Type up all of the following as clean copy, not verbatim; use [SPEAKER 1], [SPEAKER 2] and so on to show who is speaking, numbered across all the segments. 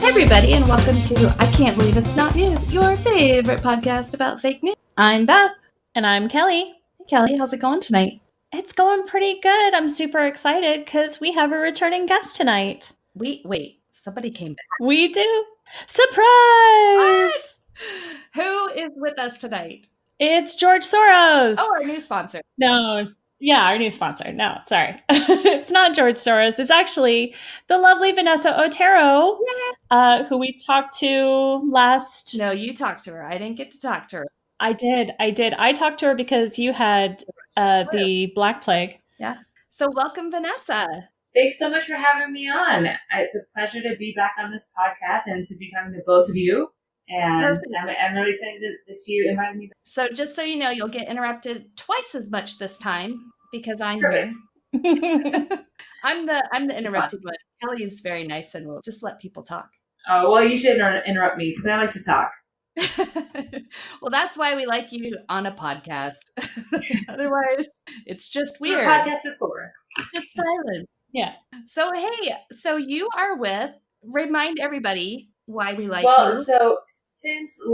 [SPEAKER 1] Hey everybody, and welcome to I Can't Believe It's Not News, your favorite podcast about fake news. I'm Beth.
[SPEAKER 2] And I'm Kelly.
[SPEAKER 1] Hey Kelly, how's it going tonight?
[SPEAKER 2] It's going pretty good. I'm super excited because we have a returning guest tonight.
[SPEAKER 1] Wait, somebody came back.
[SPEAKER 2] We do. Surprise!
[SPEAKER 1] What? Who is with us tonight?
[SPEAKER 2] It's George Soros.
[SPEAKER 1] Oh, our new sponsor.
[SPEAKER 2] No. Yeah, our new sponsor. No, sorry. It's not George Soros. It's actually the lovely Vanessa Otero, who we talked to last.
[SPEAKER 1] No, you talked to her. I didn't get to talk to her.
[SPEAKER 2] I did. I talked to her because you had the Black Plague.
[SPEAKER 1] Yeah. So welcome, Vanessa.
[SPEAKER 3] Thanks so much for having me on. It's a pleasure to be back on this podcast and to be talking to both of you. And I'm really excited that you invited me back.
[SPEAKER 1] So just so you know, you'll get interrupted twice as much this time because I'm
[SPEAKER 3] Perfect.
[SPEAKER 1] here. I'm the interrupted one. Kelly's very nice and will just let people talk.
[SPEAKER 3] Oh, well, you should interrupt me because I like to talk.
[SPEAKER 1] Well, that's why we like you on a podcast. Otherwise, it's just weird.
[SPEAKER 3] What podcast is for?
[SPEAKER 1] Just silent.
[SPEAKER 2] Yes.
[SPEAKER 1] So, hey, so you are with, remind everybody why we like you.
[SPEAKER 3] Well, so since we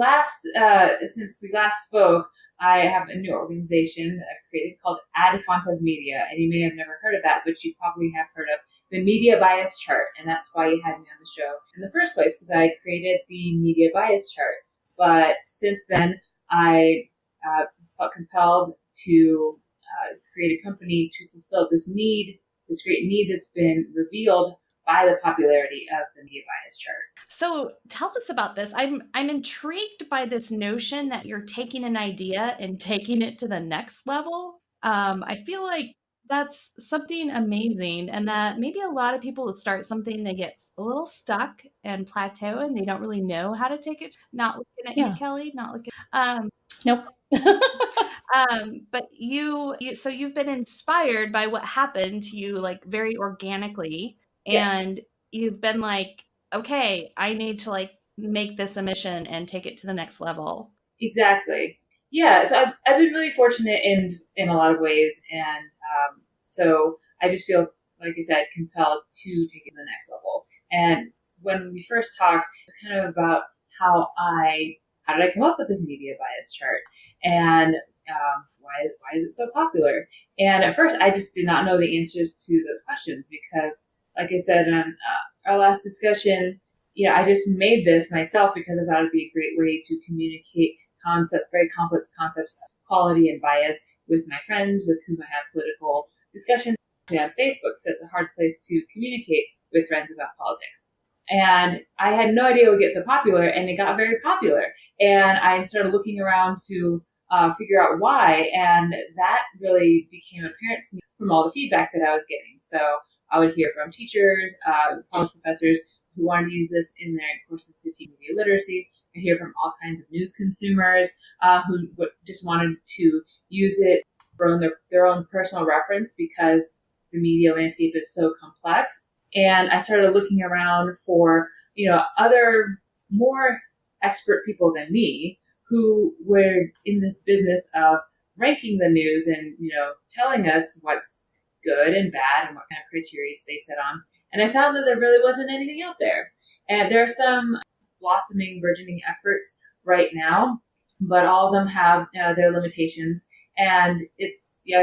[SPEAKER 3] last spoke, I have a new organization that I've created called Fontes Media, and you may have never heard of that, but you probably have heard of the media bias chart, and that's why you had me on the show in the first place, because I created the media bias chart. But since then, I felt compelled to create a company to fulfill this great need that's been revealed by the popularity of the media bias chart.
[SPEAKER 1] So tell us about this. I'm intrigued by this notion that you're taking an idea and taking it to the next level. I feel like that's something amazing, and that maybe a lot of people will start something, they get a little stuck and plateau, and they don't really know how to take it. Not looking at you, Kelly. Not looking.
[SPEAKER 2] Nope.
[SPEAKER 1] But so you've been inspired by what happened to you, like very organically, and you've been like, okay, I need to like make this a mission and take it to the next level.
[SPEAKER 3] Exactly. Yeah. So I've been really fortunate in a lot of ways, and so I just feel, like I said, compelled to take it to the next level. And when we first talked, it's kind of about how did I come up with this media bias chart, and why is it so popular? And at first, I just did not know the answers to those questions because, like I said on our last discussion, I just made this myself because I thought it'd be a great way to communicate very complex concepts of quality and bias with my friends with whom I have political discussions on Facebook. So it's a hard place to communicate with friends about politics. And I had no idea it would get so popular, and it got very popular. And I started looking around to figure out why, and that really became apparent to me from all the feedback that I was getting. So I would hear from teachers, college professors who wanted to use this in their courses to teach media literacy. I hear from all kinds of news consumers who just wanted to use it for their own personal reference because the media landscape is so complex. And I started looking around for, other more expert people than me who were in this business of ranking the news and, telling us what's good and bad and what kind of criteria to base it on. And I found that there really wasn't anything out there. And there are some blossoming, burgeoning efforts right now, but all of them have their limitations. And I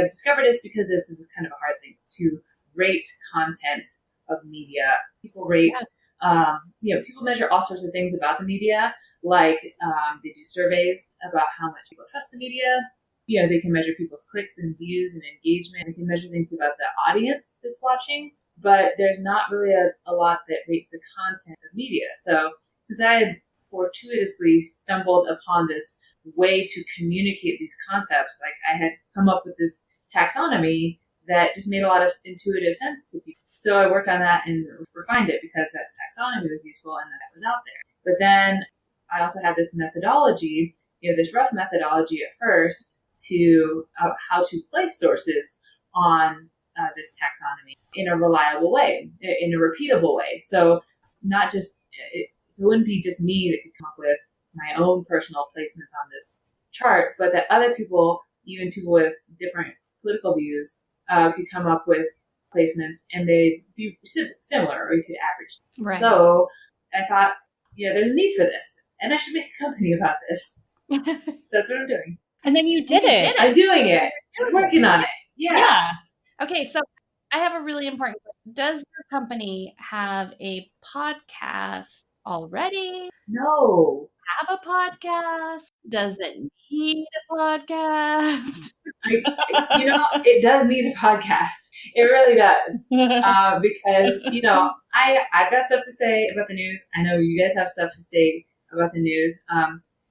[SPEAKER 3] discovered this because this is kind of a hard thing to rate content of media. People rate, people measure all sorts of things about the media, like they do surveys about how much people trust the media. They can measure people's clicks and views and engagement. They can measure things about the audience that's watching, but there's not really a lot that rates the content of media. So since I had fortuitously stumbled upon this way to communicate these concepts, like I had come up with this taxonomy that just made a lot of intuitive sense to people. So I worked on that and refined it because that taxonomy was useful and that was out there. But then I also had this methodology, this rough methodology at first to how to place sources on this taxonomy in a reliable way, in a repeatable way. So not just, it wouldn't be just me that could come up with my own personal placements on this chart, but that other people, even people with different political views, could come up with placements and they'd be similar, or you could average.
[SPEAKER 1] Right.
[SPEAKER 3] So I thought, there's a need for this, and I should make a company about this. That's what I'm doing.
[SPEAKER 2] And then you did it.
[SPEAKER 3] I'm doing it. I'm working on it. Yeah.
[SPEAKER 1] Okay, so I have a really important question. Does your company have a podcast already?
[SPEAKER 3] No.
[SPEAKER 1] Have a podcast? Does it need a podcast?
[SPEAKER 3] It does need a podcast. It really does. Because, I've got stuff to say about the news. I know you guys have stuff to say about the news.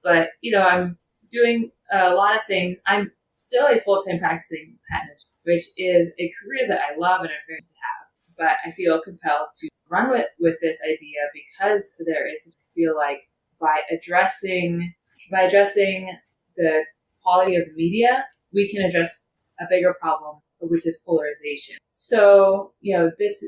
[SPEAKER 3] But, I'm doing a lot of things. I'm still a full-time practicing patent attorney, which is a career that I love and I'm very to have. But I feel compelled to run with this idea because there is, I feel like, by addressing the quality of the media, we can address a bigger problem, which is polarization. So, this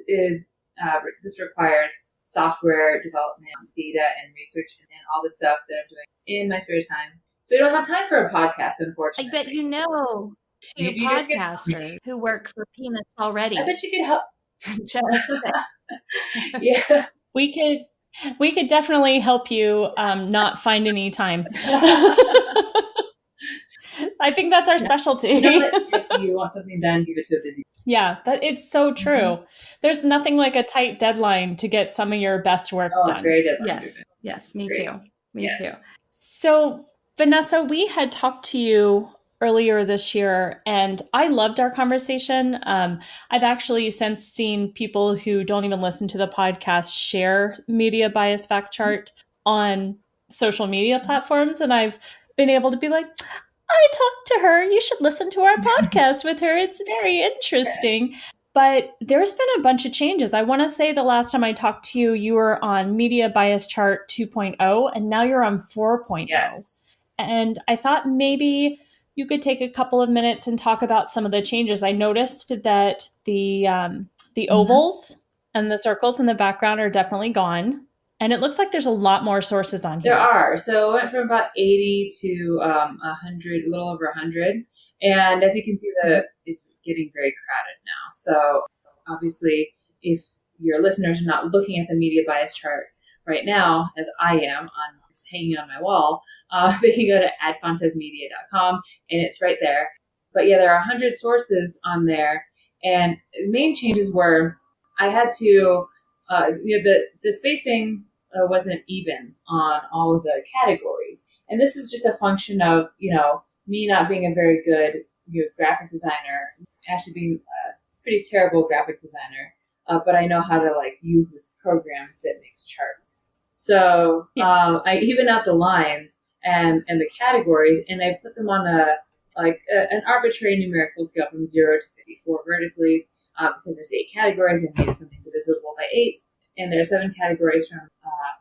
[SPEAKER 3] requires software development, data and research, and all the stuff that I'm doing in my spare time. So I don't have time for a podcast, unfortunately.
[SPEAKER 1] I bet you know two podcasters who work for peanuts already.
[SPEAKER 3] I bet you could help.
[SPEAKER 2] Yeah. We could definitely help you not find any time. I think that's our specialty.
[SPEAKER 3] If you want something done, give it to a busy.
[SPEAKER 2] Yeah, it's so true. Mm-hmm. There's nothing like a tight deadline to get some of your best work done.
[SPEAKER 3] Very deadline.
[SPEAKER 1] Yes, me too. Me too.
[SPEAKER 2] So, Vanessa, we had talked to you earlier this year, and I loved our conversation. I've actually since seen people who don't even listen to the podcast share Media Bias Fact Chart on social media platforms, and I've been able to be like, I talked to her. You should listen to our podcast with her. It's very interesting. But there's been a bunch of changes. I want to say the last time I talked to you, you were on Media Bias Chart 2.0, and now you're on 4.0.
[SPEAKER 3] Yes.
[SPEAKER 2] And I thought maybe you could take a couple of minutes and talk about some of the changes. I noticed that the ovals and the circles in the background are definitely gone. And it looks like there's a lot more sources on here.
[SPEAKER 3] There are. So it went from about 80 to 100, a little over 100. And as you can see, it's getting very crowded now. So obviously, if your listeners are not looking at the media bias chart right now, as I am, it's hanging on my wall, they can go to adcontestmedia.com and it's right there. But yeah, there are 100 sources on there. And the main changes were I had to, the spacing wasn't even on all of the categories. And this is just a function of, me not being a very good graphic designer, actually being a pretty terrible graphic designer, but I know how to use this program that makes charts. So I even out the lines and the categories, and I put them on an arbitrary numerical scale from 0 to 64 vertically, because there's 8 categories and needed something divisible by 8. And there are 7 categories from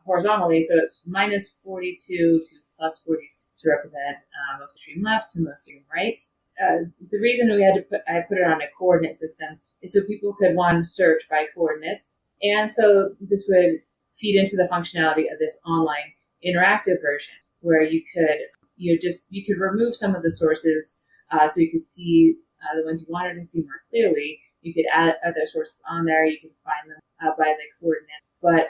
[SPEAKER 3] horizontally, so it's minus 42 to plus 42 to represent most extreme left to most extreme right. The reason I put it on a coordinate system is so people could, one, search by coordinates, and so this would feed into the functionality of this online interactive version where you could remove some of the sources so you could see the ones you wanted to see more clearly. You could add other sources on there. You can find them by the coordinate. But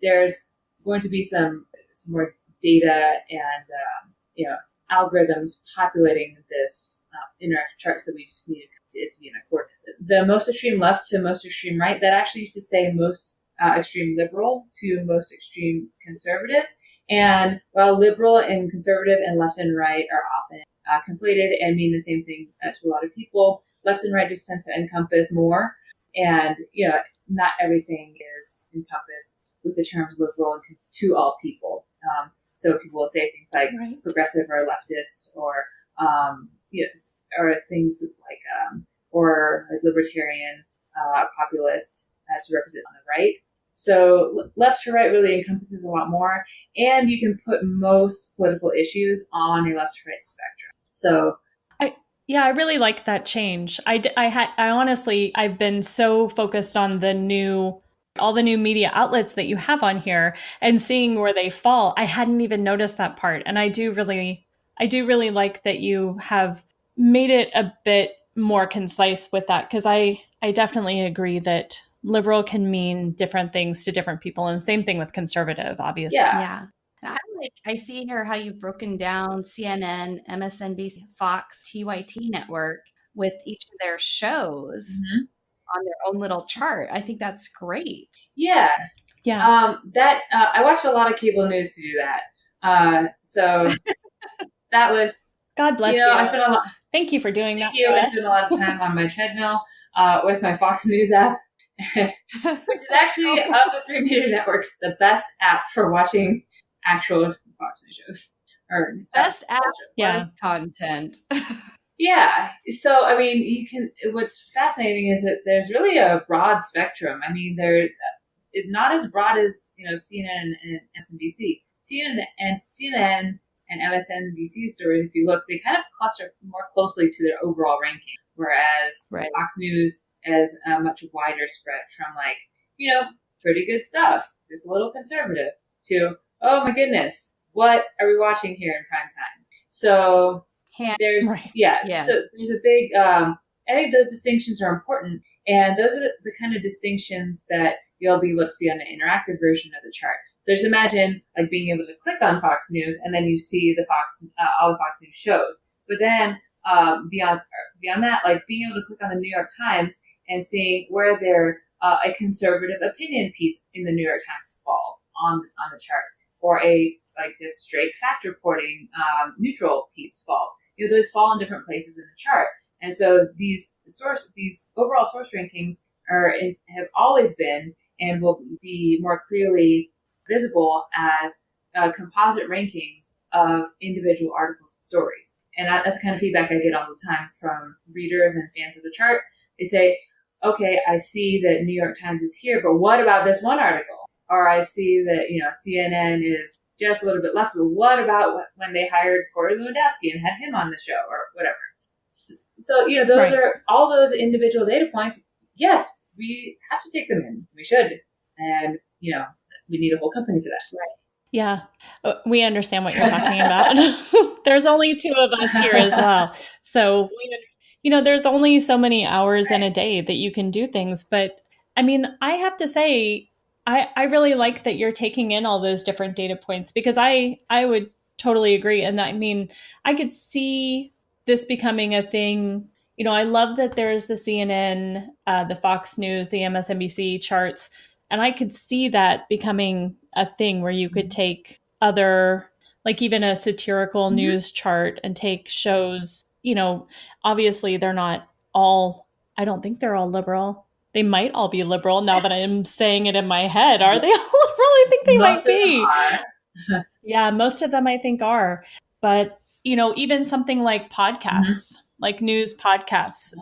[SPEAKER 3] there's going to be some more data and algorithms populating this interactive chart, so we just needed it to be in a coordinate. The most extreme left to most extreme right, that actually used to say most extreme liberal to most extreme conservative. And while liberal and conservative and left and right are often conflated and mean the same thing to a lot of people, left and right just tends to encompass more. And, not everything is encompassed with the terms liberal and to all people. So people will say things like progressive or leftist or, or things or libertarian, populist to represent on the right. So left to right really encompasses a lot more, and you can put most political issues on a left to right spectrum. So
[SPEAKER 2] I really like that change. I honestly, I've been so focused on all the new media outlets that you have on here and seeing where they fall. I hadn't even noticed that part. And I do really like that you have made it a bit more concise with that, because I definitely agree that liberal can mean different things to different people. And same thing with conservative, obviously.
[SPEAKER 1] Yeah. I see here how you've broken down CNN, MSNBC, Fox, TYT network with each of their shows on their own little chart. I think that's great.
[SPEAKER 3] Yeah.
[SPEAKER 2] Yeah.
[SPEAKER 3] I watched a lot of cable news to do that. So that was,
[SPEAKER 2] God bless you.
[SPEAKER 3] I spent a lot.
[SPEAKER 2] Thank you for doing that.
[SPEAKER 3] I spent a lot of time on my treadmill with my Fox News app, which is actually of the three major networks the best app for watching actual Fox News shows. Or
[SPEAKER 1] best app
[SPEAKER 2] for
[SPEAKER 1] content.
[SPEAKER 3] Yeah. So, I mean, what's fascinating is that there's really a broad spectrum. I mean, they're not as broad as, CNN and MSNBC. CNN and MSNBC stories, if you look, they kind of cluster more closely to their overall ranking, whereas Fox News has a much wider spread from pretty good stuff, just a little conservative, to, oh my goodness, what are we watching here in prime time? So there's, so there's a big, I think those distinctions are important, and those are the kind of distinctions that you'll be able to see on the interactive version of the chart. So just imagine being able to click on Fox News and then you see all the Fox News shows. But then beyond that, being able to click on the New York Times and seeing where a conservative opinion piece in the New York Times falls on the chart, or this straight fact reporting neutral piece falls. Those fall in different places in the chart, and so these overall source rankings have always been and will be more clearly visible as composite rankings of individual articles and stories. And that's the kind of feedback I get all the time from readers and fans of the chart. They say, okay, I see that New York Times is here, but what about this one article? Or I see that, CNN is just a little bit left, but what about when they hired Corey Lewandowski and had him on the show or whatever? So those are all those individual data points. Yes, we have to take them in. We should. And, we need a whole company for that. Right.
[SPEAKER 2] Yeah, we understand what you're talking about. There's only two of us here as well. So, there's only so many hours in a day that you can do things. But I mean, I have to say, I really like that you're taking in all those different data points, because I would totally agree. And I mean, I could see this becoming a thing. I love that there's the CNN, the Fox News, the MSNBC charts. And I could see that becoming a thing where you could take other, even a satirical news chart and take shows, obviously they're not all, I don't think they're all liberal. They might all be liberal now that I'm saying it in my head. Are they all liberal? I think they might be. Yeah, most of them I think are. But, even something like podcasts, like news podcasts,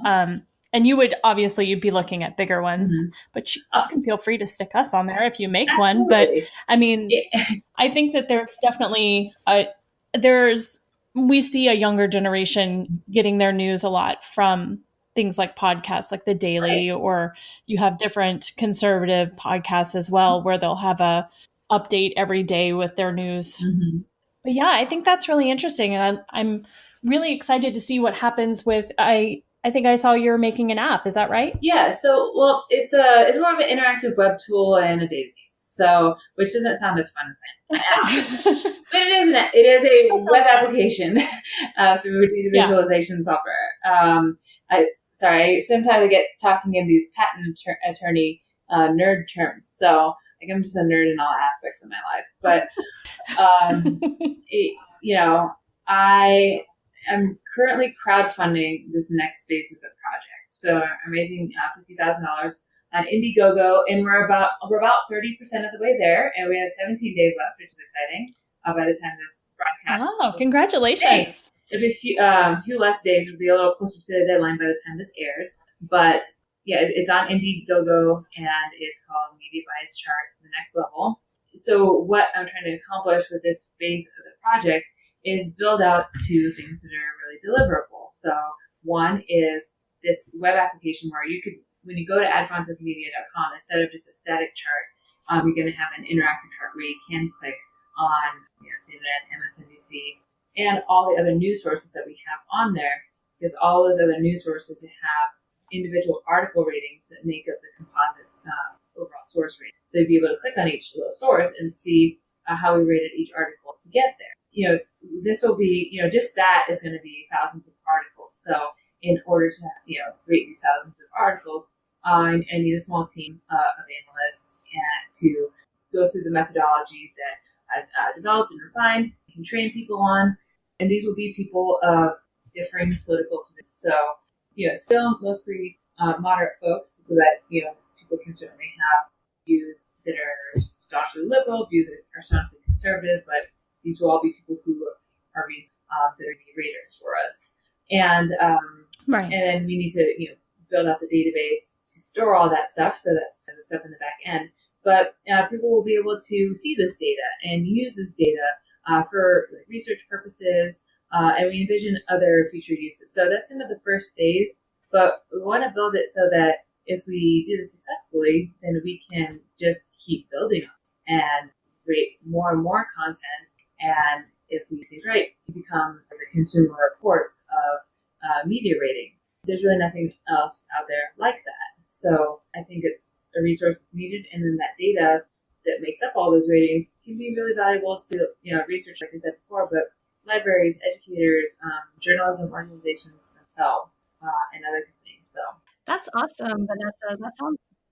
[SPEAKER 2] and you'd be looking at bigger ones, but you can feel free to stick us on there if you make one. But I mean, I think that there's definitely we see a younger generation getting their news a lot from things like podcasts, like The Daily, or you have different conservative podcasts as well, where they'll have a update every day with their news. But yeah, I think that's really interesting. And I'm really excited to see what happens with, I think I saw you're making an app. Is that right?
[SPEAKER 3] Yeah. So, it's more of an interactive web tool and a database. So, which doesn't sound as fun as an app, but it is a web application through data visualization software. Sometimes I get talking in these patent attorney nerd terms. So, I'm just a nerd in all aspects of my life. But, I am currently crowdfunding this next phase of the project. So I'm raising $50,000 on Indiegogo, and we're about 30% of the way there, and we have 17 days left, which is exciting. By the time this broadcast,
[SPEAKER 2] congratulations!
[SPEAKER 3] Thanks. It'll be a few less days. It'll be a little closer to the deadline by the time this airs. But yeah, it's on Indiegogo, and it's called Media Bias Chart: The Next Level. So what I'm trying to accomplish with this phase of the project is build out two things that are really deliverable. So one is this web application where you could, when you go to adfrontesmedia.com, instead of just a static chart, you're going to have an interactive chart where you can click on CNN, MSNBC, and all the other news sources that we have on there, because all those other news sources have individual article ratings that make up the composite overall source rating. So you'd be able to click on each little source and see how we rated each article to get there. This will be, just that is going to be thousands of articles. So in order to, rate these thousands of articles, I need a small team of analysts and to go through the methodology that I've developed and refined, can train people on. And these will be people of differing political positions. So, still mostly moderate folks so that, people can certainly have views that are staunchly liberal, views that are staunchly conservative, but these will all be people who are that are be raters for us. And
[SPEAKER 2] right.
[SPEAKER 3] And then we need to, build out the database to store all that stuff. So that's the stuff in the back end. But people will be able to see this data and use this data for research purposes, and we envision other future uses. So that's kind of the first phase, but we want to build it so that if we do this successfully, then we can just keep building on it and create more and more content. And if we do things right, we become the consumer reports of media rating. There's really nothing else out there like that. So I think it's a resource that's needed, and then that data that makes up all those ratings can be really valuable to research, like I said before, but libraries, educators, journalism organizations themselves, and other things. So
[SPEAKER 1] that's awesome, Vanessa.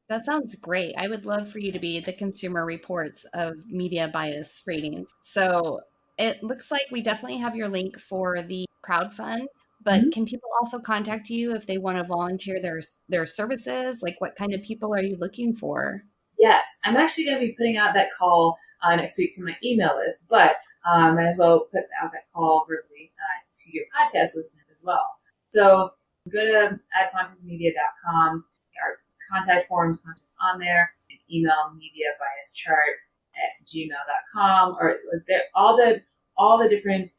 [SPEAKER 1] That sounds great. I would love for you to be the consumer reports of media bias ratings. So it looks like we definitely have your link for the crowdfund. But can people also contact you if they want to volunteer their services? Like, what kind of people are you looking for?
[SPEAKER 3] Yes, I'm actually going to be putting out that call next week to my email list, but might as well put out that call verbally to your podcast listeners as well. So go to adfontansmedia.com. Our contact forms on there. And email mediabiaschart@gmail.com, or all the different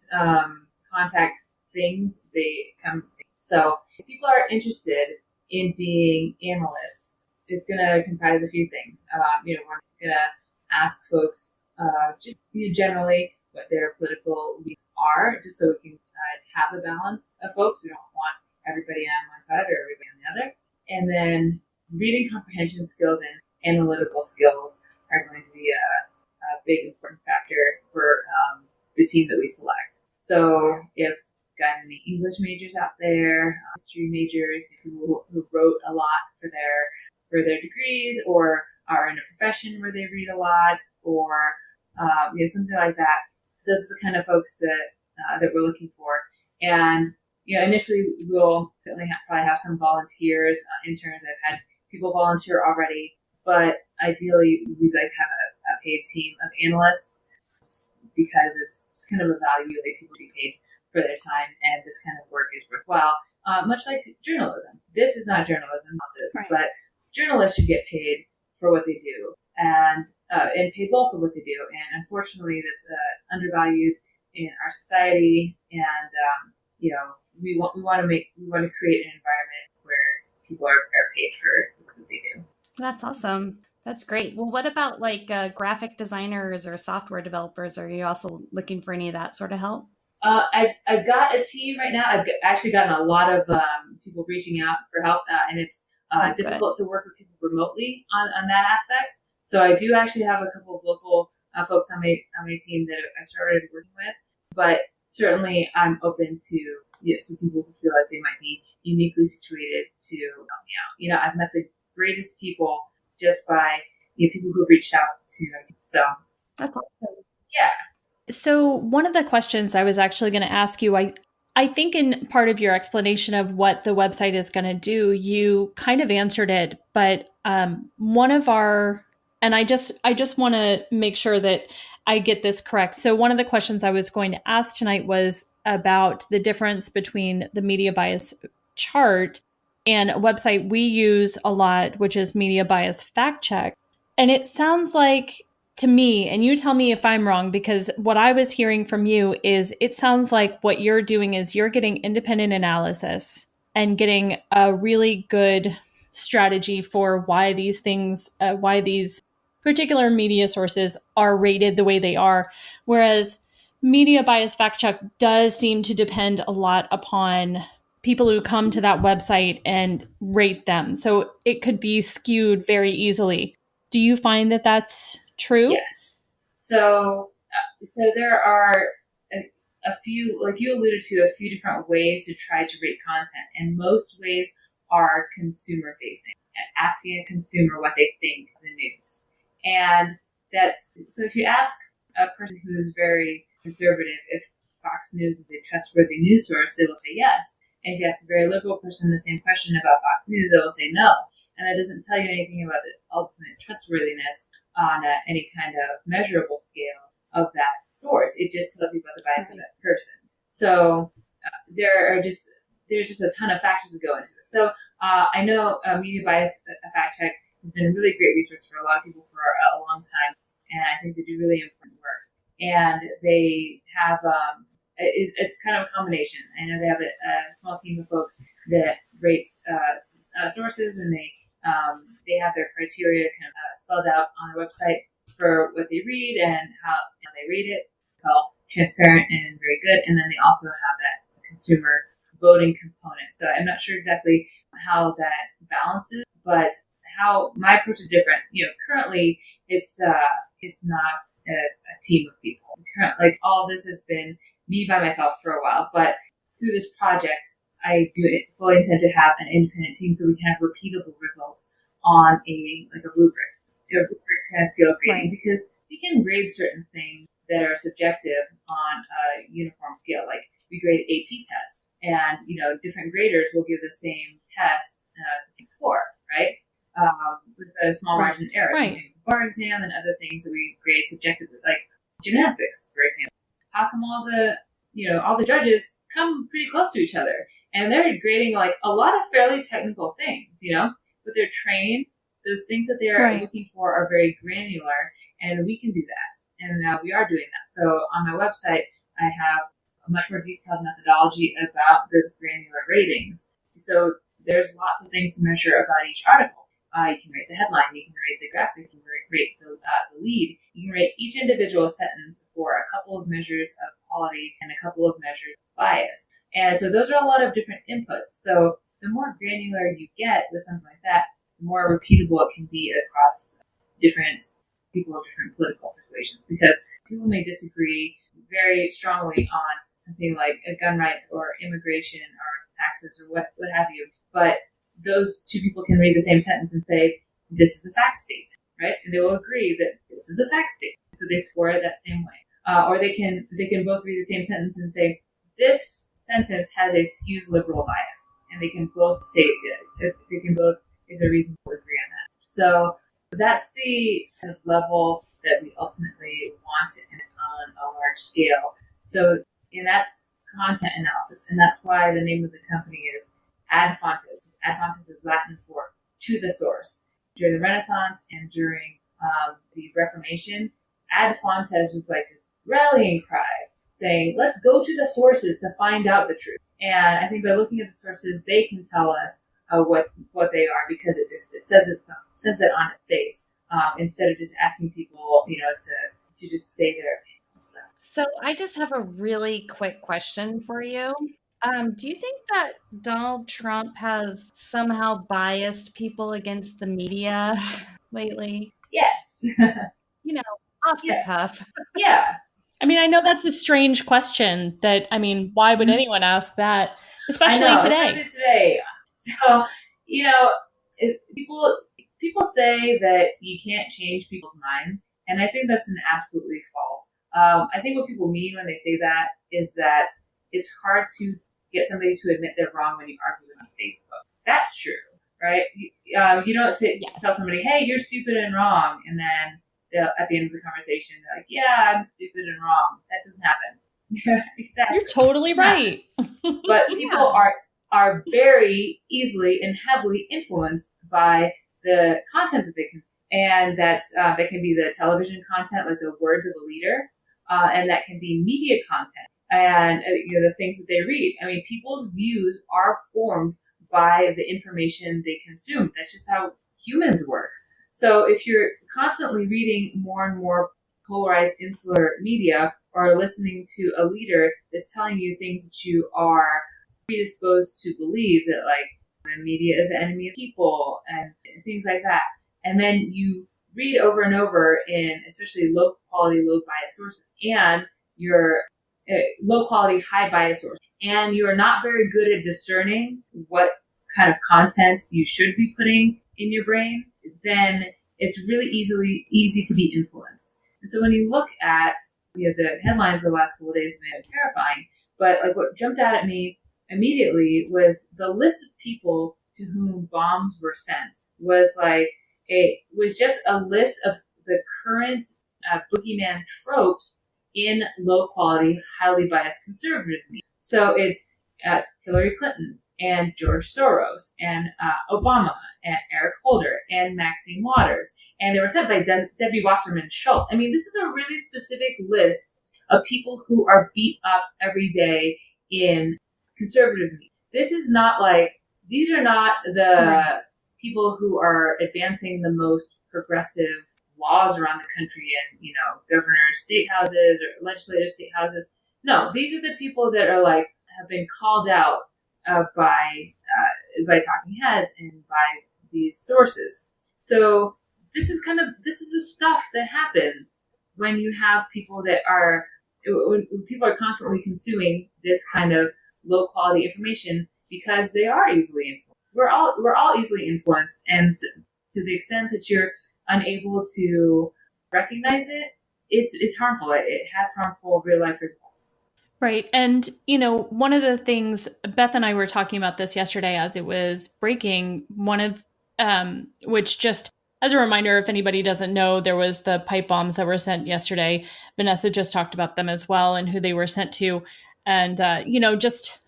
[SPEAKER 3] contact things they come. So if people are interested in being analysts, it's going to comprise a few things. We're going to ask folks just generally what their political views are, just so we can have a balance of folks. We don't want everybody on one side or everybody on the other. And then reading comprehension skills and analytical skills are going to be a big important factor for the team that we select. So if got any English majors out there, history majors, people who wrote a lot for their degrees, or are in a profession where they read a lot, or something like that. Those are the kind of folks that we're looking for. And initially we'll certainly probably have some volunteers, interns. I've had people volunteer already, but ideally we'd like to have a paid team of analysts, because it's just kind of a value that people be paid for their time, and this kind of work is worthwhile. Much like journalism. This is not journalism analysis, right, but journalists should get paid for what they do, and paid well for what they do. And unfortunately, that's undervalued in our society. And we want to create an environment where people are paid for what they do.
[SPEAKER 1] That's awesome. That's great. Well, what about like graphic designers or software developers? Are you also looking for any of that sort of help?
[SPEAKER 3] I've got a team right now. I've actually gotten a lot of people reaching out for help, and it's difficult to work with people remotely on that aspect. So I do actually have a couple of local folks on my team that I started working with, but certainly I'm open to people who feel like they might be uniquely situated to help me out. I've met the greatest people just by people who've reached out to me. So
[SPEAKER 1] that's awesome.
[SPEAKER 3] Yeah.
[SPEAKER 2] So one of the questions I was actually going to ask you, I think in part of your explanation of what the website is going to do, you kind of answered it, but one of our, and I just want to make sure that I get this correct. So one of the questions I was going to ask tonight was about the difference between the media bias chart and a website we use a lot, which is Media Bias Fact Check. And it sounds like, to me, and you tell me if I'm wrong, because what I was hearing from you is it sounds like what you're doing is you're getting independent analysis and getting a really good strategy for why these things, why these particular media sources are rated the way they are. Whereas Media Bias Fact Check does seem to depend a lot upon people who come to that website and rate them. So it could be skewed very easily. Do you find that that's true?
[SPEAKER 3] Yes. So there are a few, like you alluded to, a few different ways to try to rate content, and most ways are consumer facing, asking a consumer what they think of the news. And that's so if you ask a person who's very conservative if Fox News is a trustworthy news source, they will say yes. And if you ask a very liberal person the same question about Fox News, they will say no. And that doesn't tell you anything about the ultimate trustworthiness on any kind of measurable scale of that source. It just tells you about the bias of that person. So there's just a ton of factors that go into this. So I know Media Bias Fact Check has been a really great resource for a lot of people for a long time, and I think they do really important work. And they have it's kind of a combination. I know they have a small team of folks that rates sources, and they have their criteria kind of spelled out on their website for what they read and how they rate it. It's all transparent and very good. And then they also have that consumer voting component. So I'm not sure exactly how that balances, but how my approach is different. Currently it's not a team of people. Like all of this has been me by myself for a while, but through this project, I do fully intend to have an independent team so we can have repeatable results on a rubric kind of scale of grading, right? Because we can grade certain things that are subjective on a uniform scale. Like we grade AP tests, and different graders will give the same test the same score, right? With a small margin of error.
[SPEAKER 2] Right.
[SPEAKER 3] So bar exam and other things that we grade subjectively, like gymnastics, for example. How come all the judges come pretty close to each other, and they're grading like a lot of fairly technical things, but they're trained. Those things that they're looking for are very granular, and we can do that. And we are doing that. So on my website, I have a much more detailed methodology about those granular ratings. So there's lots of things to measure about each article. You can rate the headline, you can rate the graphic, you can rate the lead. You can rate each individual sentence for a couple of measures of quality and a couple of measures of bias. And so those are a lot of different inputs. So the more granular you get with something like that, the more repeatable it can be across different people of different political persuasions, because people may disagree very strongly on something like gun rights or immigration or taxes or what have you, but those two people can read the same sentence and say, this is a fact statement, right? And they will agree that this is a fact statement. So they score it that same way. Or they can both read the same sentence and say, this sentence has a skewed liberal bias. And they can both say, if they're reasonable, agree on that. So that's the kind of level that we ultimately want on a large scale. And that's content analysis. And that's why the name of the company is Ad Fontes. Ad Fontes is Latin for to the source. During the Renaissance and during the Reformation, Ad Fontes was like this rallying cry saying, let's go to the sources to find out the truth. And I think by looking at the sources, they can tell us what they are, because it says it on its face, instead of just asking people, to just say their opinion and stuff.
[SPEAKER 1] So I just have a really quick question for you. Do you think that Donald Trump has somehow biased people against the media lately?
[SPEAKER 3] Yes.
[SPEAKER 1] Off the cuff.
[SPEAKER 3] Yeah.
[SPEAKER 2] I mean, I know that's a strange question why would anyone ask that, especially today?
[SPEAKER 3] So, people say that you can't change people's minds, and I think that's an absolutely false. I think what people mean when they say that is that it's hard to get somebody to admit they're wrong when you argue on Facebook. That's true, right? You don't tell somebody, hey, you're stupid and wrong, and then at the end of the conversation, they're like, yeah, I'm stupid and wrong. That doesn't happen. Exactly.
[SPEAKER 2] You're totally right.
[SPEAKER 3] But people are very easily and heavily influenced by the content that they consume. And that can be the television content, like the words of a leader, and that can be media content and the things that they read. I mean, people's views are formed by the information they consume. That's just how humans work. So if you're constantly reading more and more polarized insular media, or listening to a leader that's telling you things that you are predisposed to believe that like the media is the enemy of people and things like that. And then you read over and over in especially low quality, low bias sources and your low quality, high bias sources. And you are not very good at discerning what kind of content you should be putting in your brain, then it's really easy to be influenced. And so when you look at the headlines of the last couple of days, have been terrifying. But like what jumped out at me immediately was the list of people to whom bombs were sent was just a list of the current boogeyman tropes in low quality, highly biased conservative media. So it's Hillary Clinton and George Soros and Obama and Eric Holder and Maxine Waters. And they were sent by Debbie Wasserman Schultz. I mean, this is a really specific list of people who are beat up every day in conservative media. This is not like, these are not the people who are advancing the most progressive laws around the country and, you know, governors, state houses or legislative state houses. No, these are the people that are like, have been called out by talking heads and by these sources. So this is the stuff that happens when you have people that are, when people are constantly consuming this kind of low quality information because they are easily influenced. We're all easily influenced, and to the extent that you're unable to recognize it, it's harmful. It has harmful real life results.
[SPEAKER 2] Right. And, you know, one of the things, Beth and I were talking about this yesterday as it was breaking, which just as a reminder, if anybody doesn't know, there was the pipe bombs that were sent yesterday. Vanessa just talked about them as well and who they were sent to. And, you know, just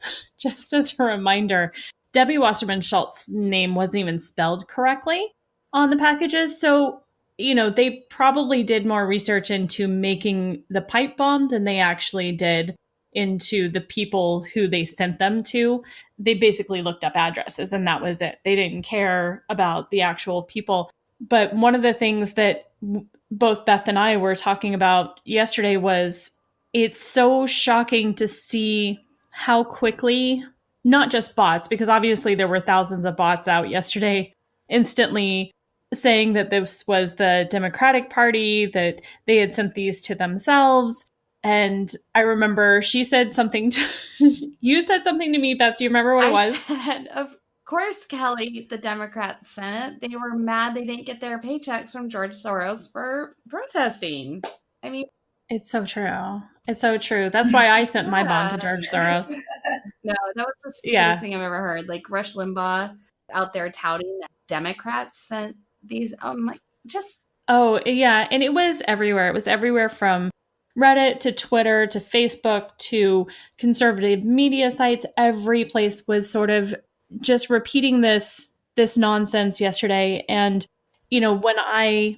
[SPEAKER 2] as a reminder, Debbie Wasserman Schultz's name wasn't even spelled correctly on the packages. So, you know, they probably did more research into making the pipe bomb than they actually did into the people who they sent them to. They basically looked up addresses and that was it. They didn't care about the actual people. But one of the things that both Beth and I were talking about yesterday was it's so shocking to see how quickly, not just bots, because obviously there were thousands of bots out yesterday, instantly saying that this was the Democratic Party, that they had sent these to themselves. And I remember she said something you said something to me, Beth. Do you remember what it was?
[SPEAKER 1] I said, of course, Kelly, the Democrats Senate, they were mad they didn't get their paychecks from George Soros for protesting. I mean,
[SPEAKER 2] it's so true. It's so true. That's why I sent my bomb to George Soros.
[SPEAKER 1] No, that was the stupidest thing I've ever heard. Like Rush Limbaugh out there touting that Democrats sent these.
[SPEAKER 2] Oh, yeah. And it was everywhere. It was everywhere from Reddit to Twitter to Facebook to conservative media sites. Every place was sort of just repeating this nonsense yesterday. And, you know, when I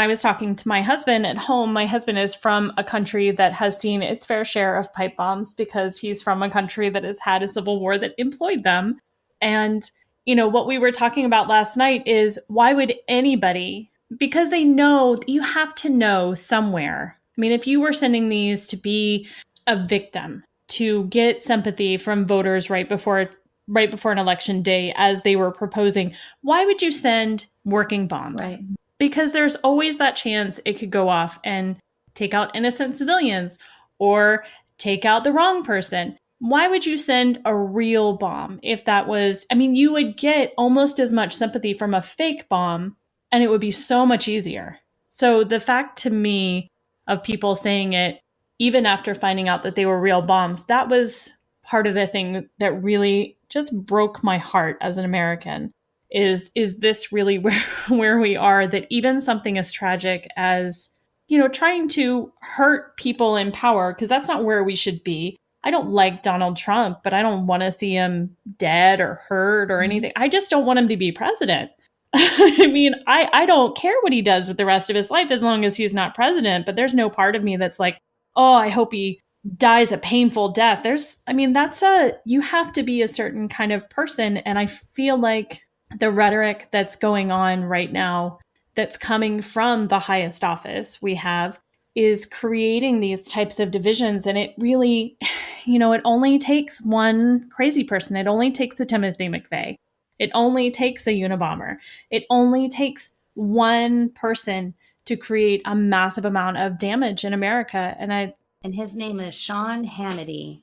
[SPEAKER 2] was talking to my husband at home, my husband is from a country that has seen its fair share of pipe bombs because he's from a country that has had a civil war that employed them. And, you know, what we were talking about last night is why would anybody, because they know you have to know somewhere. I mean, if you were sending these to be a victim, to get sympathy from voters right before an election day as they were proposing, why would you send working bombs?
[SPEAKER 1] Right.
[SPEAKER 2] Because there's always that chance it could go off and take out innocent civilians or take out the wrong person. Why would you send a real bomb if that was, I mean, you would get almost as much sympathy from a fake bomb and it would be so much easier. So the fact to me of people saying it, even after finding out that they were real bombs, that was part of the thing that really just broke my heart as an American. Is this really where we are, that even something as tragic as, you know, trying to hurt people in power, because that's not where we should be. I don't like Donald Trump, but I don't want to see him dead or hurt or anything. I just don't want him to be president. I mean, I don't care what he does with the rest of his life as long as he's not president, but there's no part of me that's like, oh, I hope he dies a painful death. You have to be a certain kind of person. And I feel like the rhetoric that's going on right now, that's coming from the highest office we have, is creating these types of divisions. And it really, it only takes one crazy person. It only takes a Timothy McVeigh. It only takes a Unabomber. It only takes one person to create a massive amount of damage in America.
[SPEAKER 1] And his name is Sean Hannity.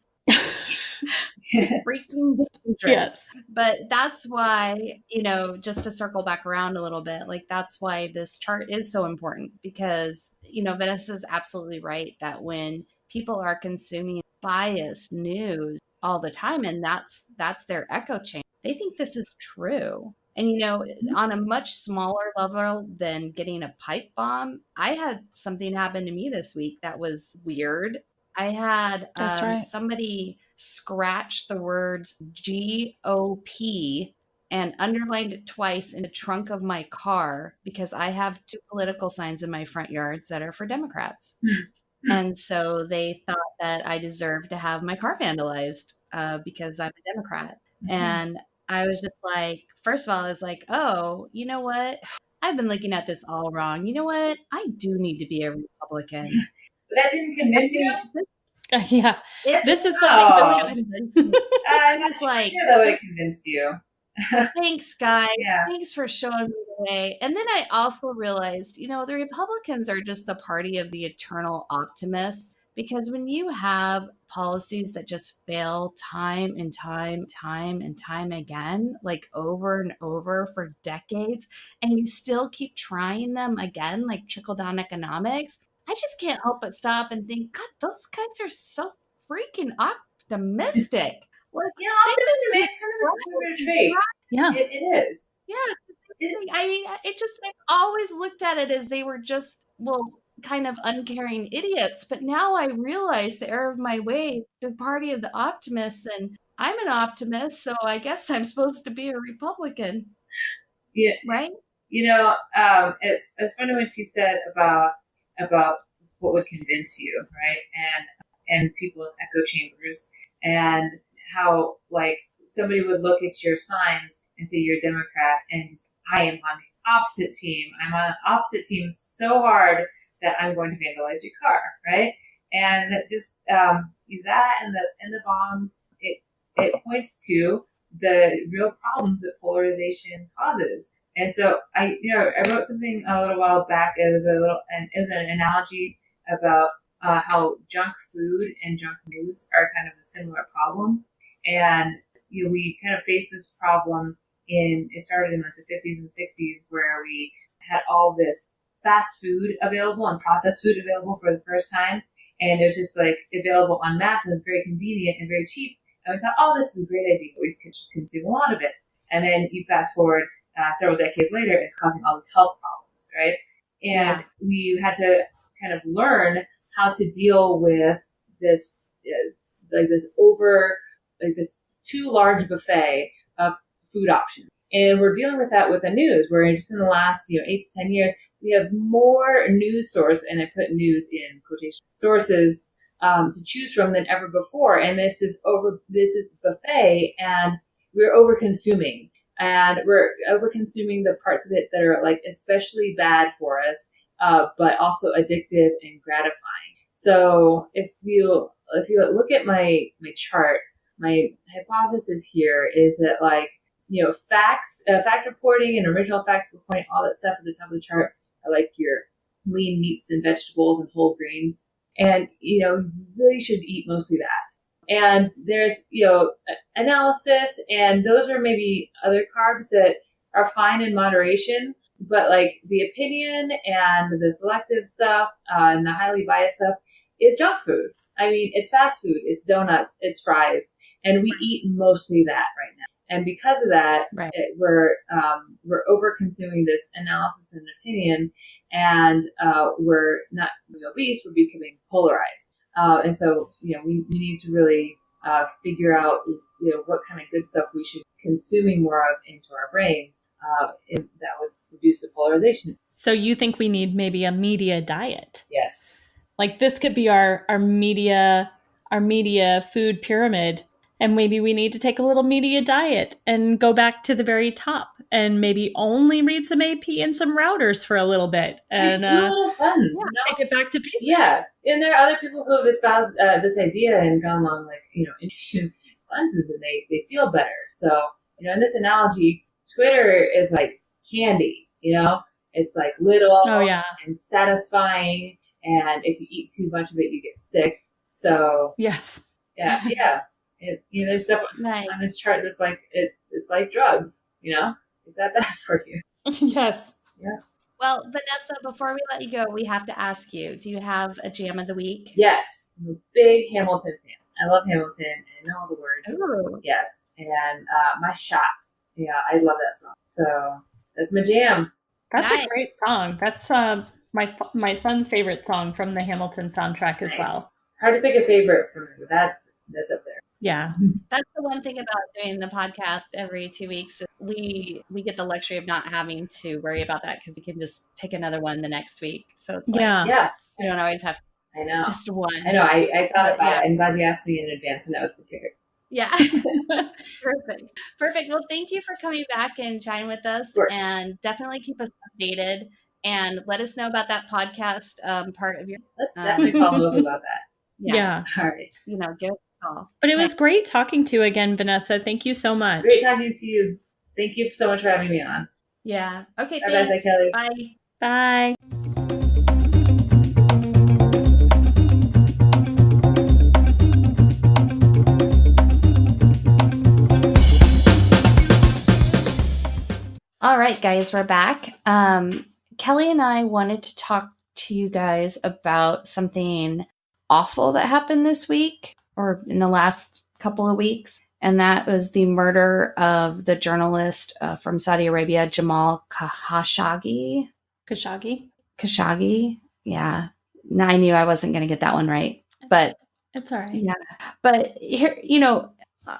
[SPEAKER 1] Freaking dangerous.
[SPEAKER 2] Yes.
[SPEAKER 1] But that's why, just to circle back around a little bit, like that's why this chart is so important, because, Vanessa's absolutely right that when people are consuming biased news all the time, and that's their echo chamber, they think this is true. And, on a much smaller level than getting a pipe bomb, I had something happen to me this week that was weird. I had
[SPEAKER 2] That's right.
[SPEAKER 1] somebody scratch the words GOP and underlined it twice in the trunk of my car because I have 2 political signs in my front yards that are for Democrats. And so they thought that I deserved to have my car vandalized because I'm a Democrat. And I was just like, first of all, I was like, oh, you know what? I've been looking at this all wrong. You know what? I do need to be a Republican.
[SPEAKER 3] But that didn't convince you?
[SPEAKER 2] Yeah. This is the
[SPEAKER 1] really convinced me. I was like,
[SPEAKER 3] that would have convinced you.
[SPEAKER 1] Thanks, guys.
[SPEAKER 3] Yeah.
[SPEAKER 1] Thanks for showing me the way. And then I also realized, the Republicans are just the party of the eternal optimists, because when you have policies that just fail time and time again, like over and over for decades, and you still keep trying them again, like trickle-down economics, I just can't help but stop and think, God, those guys are so freaking optimistic. Like,
[SPEAKER 3] optimism is kind of a conservative trait.
[SPEAKER 2] Yeah,
[SPEAKER 3] it is.
[SPEAKER 1] Yeah, I mean, it just, I've always looked at it as they were just, kind of uncaring idiots. But now I realize the error of my way, the party of the optimists, and I'm an optimist, so I guess I'm supposed to be a Republican.
[SPEAKER 3] Yeah,
[SPEAKER 1] right.
[SPEAKER 3] It's funny when she said about what would convince you, right? And people with echo chambers, and how like somebody would look at your signs and say you're a Democrat, and just, I am on the opposite team. I'm on the opposite team so hard that I'm going to vandalize your car, right? And just that and the bombs, it points to the real problems that polarization causes. And so I wrote something a little while back. It was an analogy about how junk food and junk news are kind of a similar problem. And we kind of face this problem it started in like the 50s and 60s, where we had all this fast food available and processed food available for the first time. And it was just like available en masse, and it was very convenient and very cheap. And we thought, oh, this is a great idea. We could consume a lot of it. And then you fast forward several decades later, it's causing all these health problems, right? And we had to kind of learn how to deal with this, this too large buffet of food options. And we're dealing with that with the news, where just in the last 8 to 10 years, we have more news source, and I put news in quotation sources, to choose from than ever before. And this is buffet, and we're over consuming. And we're over consuming the parts of it that are like especially bad for us, but also addictive and gratifying. So if you look at my chart, my hypothesis here is that fact reporting and original fact reporting, all that stuff at the top of the chart are like your lean meats and vegetables and whole grains. And, you really should eat mostly that. And there's, analysis, and those are maybe other carbs that are fine in moderation, but like the opinion and the selective stuff, and the highly biased stuff is junk food. I mean, it's fast food, it's donuts, it's fries, and we eat mostly that right now. And because of that, we're over consuming this analysis and opinion, and we're not obese, we're becoming polarized. And so, we need to really figure out, what kind of good stuff we should be consuming more of into our brains, and that would reduce the polarization.
[SPEAKER 2] So you think we need maybe a media diet?
[SPEAKER 3] Yes.
[SPEAKER 2] Like this could be our media food pyramid. And maybe we need to take a little media diet and go back to the very top and maybe only read some AP and some routers for a little bit and
[SPEAKER 3] do a little cleanse,
[SPEAKER 2] take it back to basics.
[SPEAKER 3] Yeah, and there are other people who have espoused this idea and gone along Indonesian cleanses, and they feel better. So in this analogy, Twitter is like candy. It's like little and satisfying, and if you eat too much of it, you get sick. So
[SPEAKER 2] yes,
[SPEAKER 3] yeah. There's stuff on this chart that's like it's like drugs. Is that bad for you?
[SPEAKER 2] Yes.
[SPEAKER 3] Yeah.
[SPEAKER 1] Well, Vanessa, before we let you go, we have to ask you, do you have a jam of the week?
[SPEAKER 3] Yes. I'm a big Hamilton fan. I love Hamilton and I know all the words.
[SPEAKER 1] Ooh.
[SPEAKER 3] Yes. And My Shot. Yeah, I love that song. So that's my jam.
[SPEAKER 2] That's a great song. That's my son's favorite song from the Hamilton soundtrack as well.
[SPEAKER 3] Hard to pick a favorite for me, but that's up there.
[SPEAKER 2] Yeah.
[SPEAKER 1] That's the one thing about doing the podcast every 2 weeks. We get the luxury of not having to worry about that because you can just pick another one the next week. So it's like, you don't always have just one.
[SPEAKER 3] I know. I thought about it. I'm glad you asked me in advance and I was prepared.
[SPEAKER 1] Yeah. Perfect. Well, thank you for coming back and chatting with us, and definitely keep us updated and let us know about that podcast part of your.
[SPEAKER 3] Let's definitely follow up about that.
[SPEAKER 2] Yeah.
[SPEAKER 3] All right.
[SPEAKER 1] Give us a call.
[SPEAKER 2] But it was great talking to you again, Vanessa. Thank you so much.
[SPEAKER 3] Great talking to you. Thank you so much for having me on.
[SPEAKER 1] Yeah. Okay.
[SPEAKER 3] Bye, Beth and Kelly.
[SPEAKER 1] Bye.
[SPEAKER 2] Bye.
[SPEAKER 1] All right, guys, we're back. Kelly and I wanted to talk to you guys about something awful that happened this week or in the last couple of weeks. And that was the murder of the journalist from Saudi Arabia, Jamal Khashoggi. Khashoggi. Yeah. Now I knew I wasn't going to get that one right, but
[SPEAKER 2] it's all right.
[SPEAKER 1] Yeah. But here,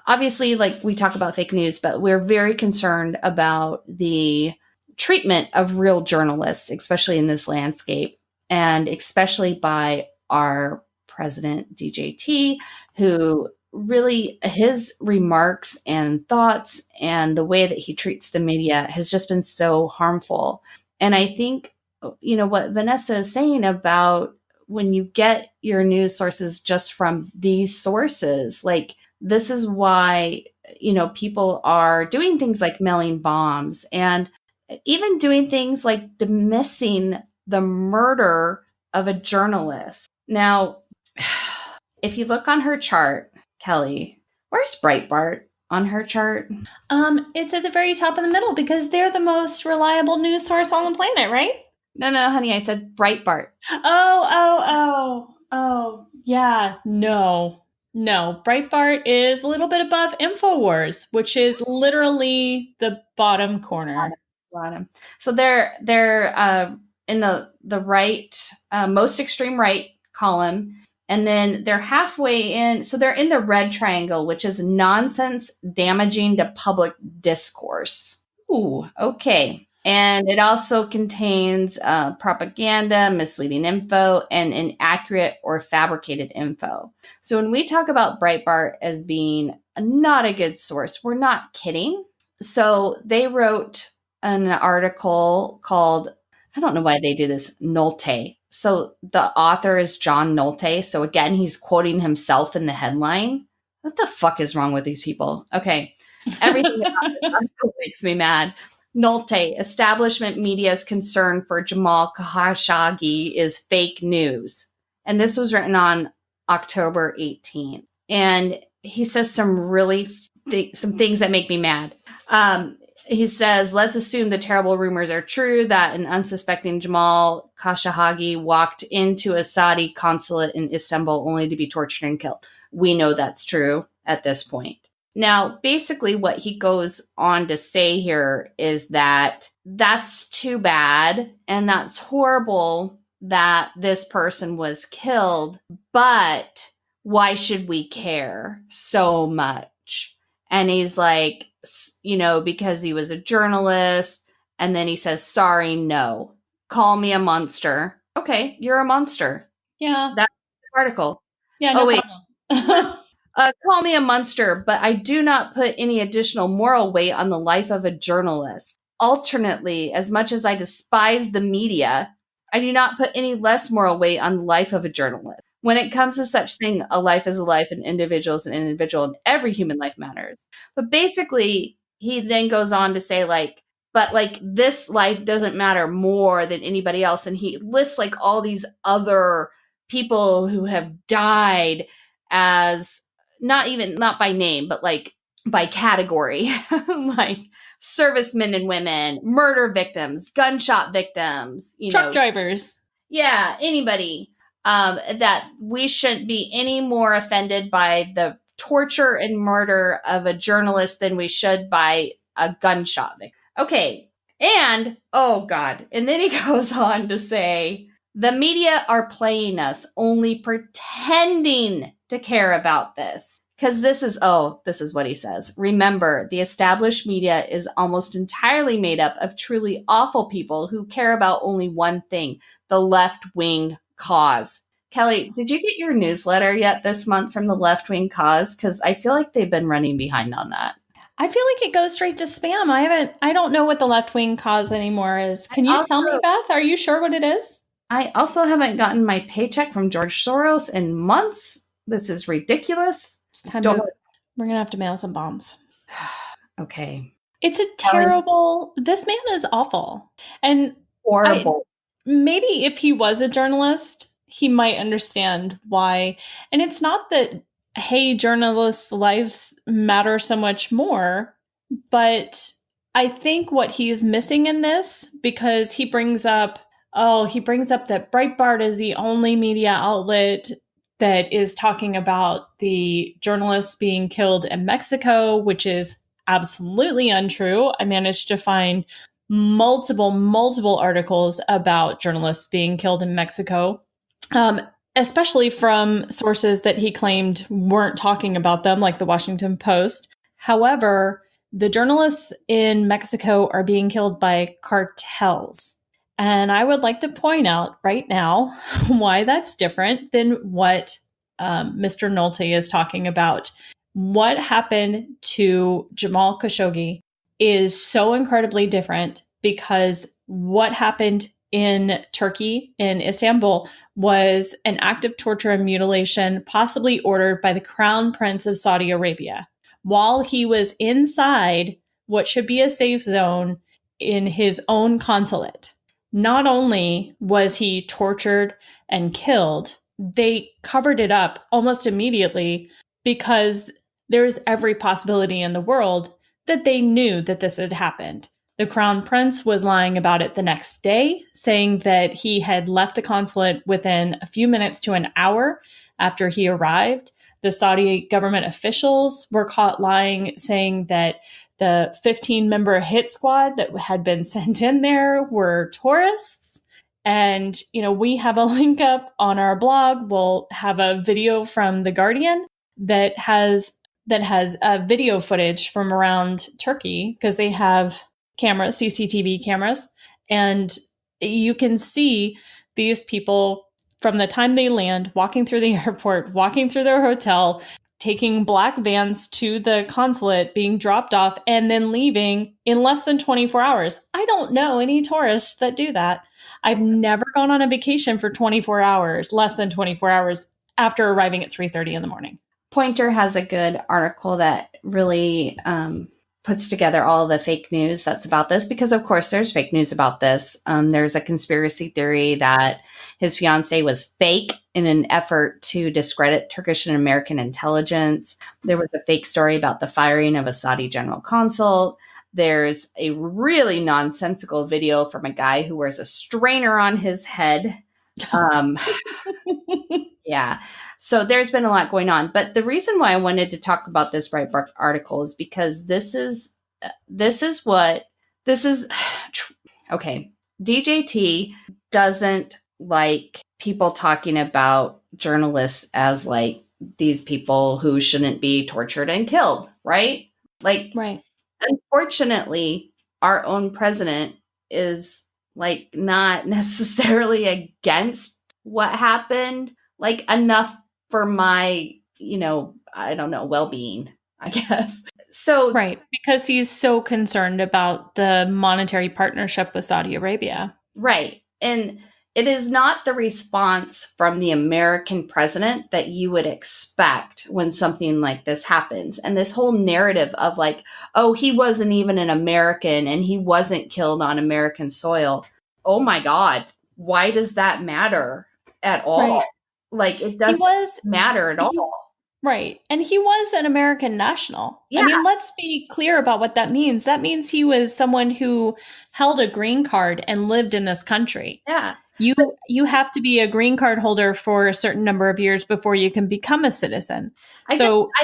[SPEAKER 1] obviously, like we talk about fake news, but we're very concerned about the treatment of real journalists, especially in this landscape, and especially by our president, DJT, who really, his remarks and thoughts and the way that he treats the media has just been so harmful. And I think, what Vanessa is saying about when you get your news sources just from these sources, like this is why, people are doing things like mailing bombs and even doing things like dismissing the murder of a journalist. Now, if you look on her chart, Kelly, where's Breitbart on her chart?
[SPEAKER 2] It's at the very top in the middle because they're the most reliable news source on the planet, right?
[SPEAKER 1] No, honey, I said Breitbart.
[SPEAKER 2] Oh, yeah, no. Breitbart is a little bit above InfoWars, which is literally the bottom corner.
[SPEAKER 1] Bottom. So they're in the right, most extreme right column, and then they're halfway in. So they're in the red triangle, which is nonsense damaging to public discourse. Ooh, okay. And it also contains propaganda, misleading info, and inaccurate or fabricated info. So when we talk about Breitbart as being not a good source, we're not kidding. So they wrote an article called, I don't know why they do this, Nolte. So the author is John Nolte. So again, he's quoting himself in the headline. What the fuck is wrong with these people? Okay. Everything about this article makes me mad. Nolte, establishment media's concern for Jamal Khashoggi is fake news. And this was written on October 18th. And he says some things that make me mad. He says, let's assume the terrible rumors are true that an unsuspecting Jamal Khashoggi walked into a Saudi consulate in Istanbul only to be tortured and killed. We know that's true at this point. Now, basically what he goes on to say here is that that's too bad and that's horrible that this person was killed, but why should we care so much? And he's like, because he was a journalist. And then he says, sorry, no. Call me a monster. Okay, you're a monster.
[SPEAKER 2] Yeah.
[SPEAKER 1] That's the article.
[SPEAKER 2] Yeah, no
[SPEAKER 1] wait.
[SPEAKER 2] problem.
[SPEAKER 1] Call me a monster, but I do not put any additional moral weight on the life of a journalist. Alternately, as much as I despise the media, I do not put any less moral weight on the life of a journalist. When it comes to such thing, a life is a life, an individual is an individual, and every human life matters. But basically, he then goes on to say, like, but like this life doesn't matter more than anybody else. And he lists like all these other people who have died as not by name, but like by category, like servicemen and women, murder victims, gunshot victims,
[SPEAKER 2] Truck drivers.
[SPEAKER 1] Yeah, anybody. That we shouldn't be any more offended by the torture and murder of a journalist than we should by a gunshot victim. Okay. And, oh God. And then he goes on to say, the media are playing us, only pretending to care about this. Because this is what he says. Remember, the established media is almost entirely made up of truly awful people who care about only one thing, the left-wing cause. Kelly, did you get your newsletter yet this month from the left-wing cause? Because I feel like they've been running behind on that.
[SPEAKER 2] I feel like it goes straight to spam. I don't know what the left-wing cause anymore is. Can you tell me, Beth? Are you sure what it is?
[SPEAKER 1] I also haven't gotten my paycheck from George Soros in months. This is ridiculous.
[SPEAKER 2] We're going to have to mail some bombs.
[SPEAKER 1] Okay.
[SPEAKER 2] It's a terrible, this man is awful. And
[SPEAKER 1] horrible.
[SPEAKER 2] Maybe if he was a journalist, he might understand why. And it's not that, hey, journalists' lives matter so much more, but I think what he's missing in this, because he brings up that Breitbart is the only media outlet that is talking about the journalists being killed in Mexico, which is absolutely untrue. I managed to find multiple articles about journalists being killed in Mexico, especially from sources that he claimed weren't talking about them, like the Washington Post. However, the journalists in Mexico are being killed by cartels. And I would like to point out right now why that's different than what Mr. Nolte is talking about. What happened to Jamal Khashoggi is so incredibly different, because what happened in Turkey, in Istanbul, was an act of torture and mutilation, possibly ordered by the Crown Prince of Saudi Arabia, while he was inside what should be a safe zone in his own consulate. Not only was he tortured and killed, they covered it up almost immediately, because there's every possibility in the world that they knew that this had happened. The Crown Prince was lying about it the next day, saying that he had left the consulate within a few minutes to an hour after he arrived. The Saudi government officials were caught lying, saying that the 15-member hit squad that had been sent in there were tourists. And, we have a link up on our blog. We'll have a video from The Guardian that has video footage from around Turkey, because they have cameras, CCTV cameras. And you can see these people from the time they land, walking through the airport, walking through their hotel, taking black vans to the consulate, being dropped off, and then leaving in less than 24 hours. I don't know any tourists that do that. I've never gone on a vacation for 24 hours, less than 24 hours after arriving at 3:30 in the morning.
[SPEAKER 1] Pointer has a good article that really puts together all the fake news that's about this, because of course there's fake news about this. There's a conspiracy theory that his fiance was fake in an effort to discredit Turkish and American intelligence. There was a fake story about the firing of a Saudi general consul. There's a really nonsensical video from a guy who wears a strainer on his head. Yeah. So there's been a lot going on. But the reason why I wanted to talk about this Breitbart article is because okay. DJT doesn't like people talking about journalists as like these people who shouldn't be tortured and killed, right?
[SPEAKER 2] Right.
[SPEAKER 1] Unfortunately, our own president is like not necessarily against what happened, like enough for my, I don't know, well-being, I guess. So,
[SPEAKER 2] right, because he's so concerned about the monetary partnership with Saudi Arabia.
[SPEAKER 1] right. And it is not the response from the American president that you would expect when something like this happens. And this whole narrative of like, oh, he wasn't even an American and he wasn't killed on American soil. Oh my God. Why does that matter at all?
[SPEAKER 2] Right.
[SPEAKER 1] Like, it doesn't matter at all.
[SPEAKER 2] Right. And he was an American national.
[SPEAKER 1] Yeah.
[SPEAKER 2] I mean, let's be clear about what that means. That means he was someone who held a green card and lived in this country.
[SPEAKER 1] Yeah.
[SPEAKER 2] You have to be a green card holder for a certain number of years before you can become a citizen.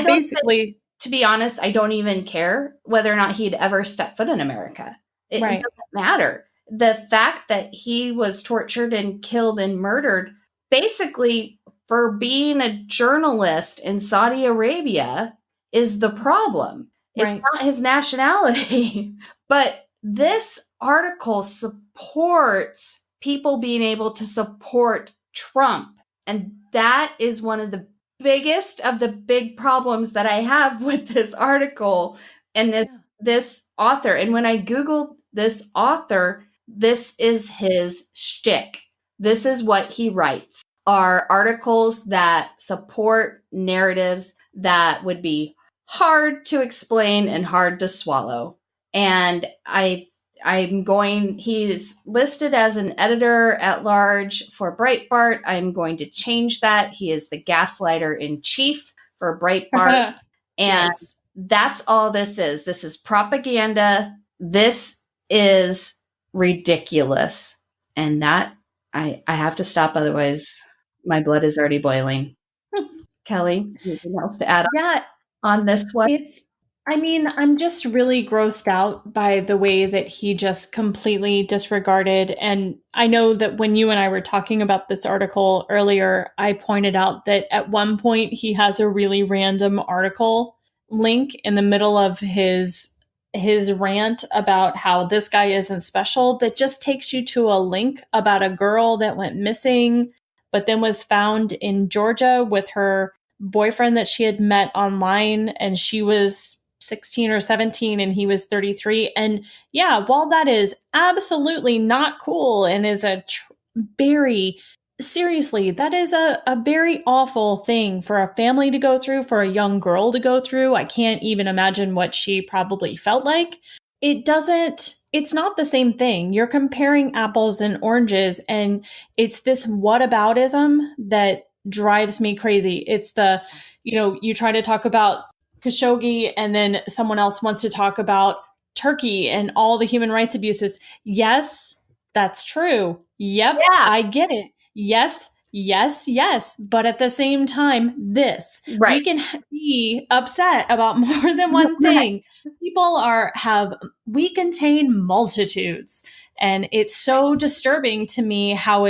[SPEAKER 2] Basically,
[SPEAKER 1] to be honest, I don't even care whether or not he'd ever step foot in America. It doesn't matter. The fact that he was tortured and killed and murdered basically for being a journalist in Saudi Arabia is the problem. It's not his nationality. But this article supports people being able to support Trump. And that is one of the biggest of the big problems that I have with this article and this author. And when I Googled this author, this is his shtick. This is what he writes, are articles that support narratives that would be hard to explain and hard to swallow. And he's listed as an editor at large for Breitbart. I'm going to change that. He is the gaslighter in chief for Breitbart. And that's all this is. This is propaganda. This is ridiculous. And that I have to stop. Otherwise, my blood is already boiling. Kelly, anything else to add on this one?
[SPEAKER 2] I'm just really grossed out by the way that he just completely disregarded. And I know that when you and I were talking about this article earlier, I pointed out that at one point he has a really random article link in the middle of his rant about how this guy isn't special that just takes you to a link about a girl that went missing, but then was found in Georgia with her boyfriend that she had met online, and she was 16 or 17 and he was 33. And while that is absolutely not cool and is seriously, that is a very awful thing for a family to go through, for a young girl to go through. I can't even imagine what she probably felt like. It's not the same thing. You're comparing apples and oranges, and it's this whataboutism that drives me crazy. It's you try to talk about Khashoggi and then someone else wants to talk about Turkey and all the human rights abuses. Yes, that's true. Yep, I get it. Yes. But at the same time, we can be upset about more than one thing. People we contain multitudes. And it's so disturbing to me how